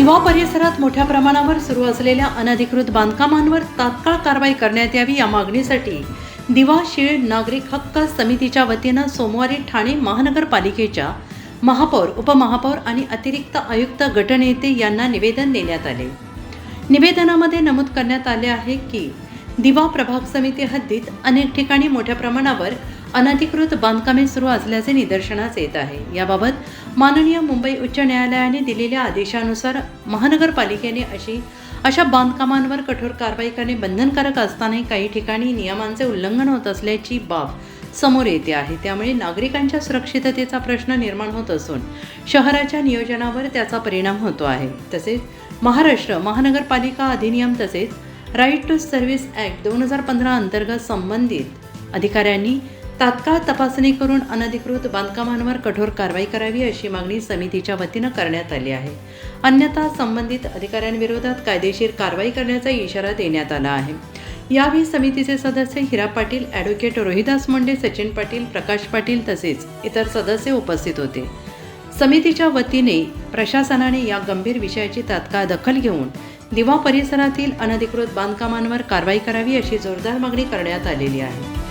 दिवा परिसरात मोठ्या प्रमाणावर सुरू असलेल्या अनधिकृत बांधकामांवर तात्काळ कारवाई करण्यात यावी या मागणीसाठी दिवा शीळ नागरिक हक्क समितीच्या वतीनं सोमवारी ठाणे महानगरपालिकेच्या महापौर, उपमहापौर आणि अतिरिक्त आयुक्त गटनेते यांना निवेदन देण्यात आले। निवेदनामध्ये नमूद करण्यात आले आहे की दिवा प्रभाग समिती हद्दीत अनेक ठिकाणी मोठ्या प्रमाणावर अनधिकृत बांधकामे सुरू असल्याचे निदर्शनास येत आहे। याबाबत माननीय मुंबई उच्च न्यायालयाने दिलेल्या आदेशानुसार महानगरपालिकेने अशा बांधकामांवर कठोर कारवाई करणे बंधनकारक असतानाही काही ठिकाणी नियमांचे उल्लंघन होत असल्याची बाब समोर येते आहे। त्यामुळे नागरिकांच्या सुरक्षिततेचा प्रश्न निर्माण होत असून शहराच्या नियोजनावर त्याचा परिणाम होतो आहे। तसेच महाराष्ट्र महानगरपालिका अधिनियम तसेच राईट टू सर्व्हिस ॲक्ट 2015 अंतर्गत संबंधित अधिकाऱ्यांनी तात्काळ तपासणी करून अनधिकृत बांधकामांवर कठोर कारवाई करावी अशी मागणी समितीच्या वतीनं करण्यात आली आहे। अन्यथा संबंधित अधिकाऱ्यांविरोधात कायदेशीर कारवाई करण्याचा इशारा देण्यात आला आहे। यावेळी समितीचे सदस्य हिरा पाटील, ॲडव्होकेट रोहिदास मुंडे, सचिन पाटील, प्रकाश पाटील तसेच इतर सदस्य उपस्थित होते। समितीच्या वतीने प्रशासनाने या गंभीर विषयाची तात्काळ दखल घेऊन दिवा परिसरातील अनधिकृत बांधकामांवर कारवाई करावी अशी जोरदार मागणी करण्यात आलेली आहे।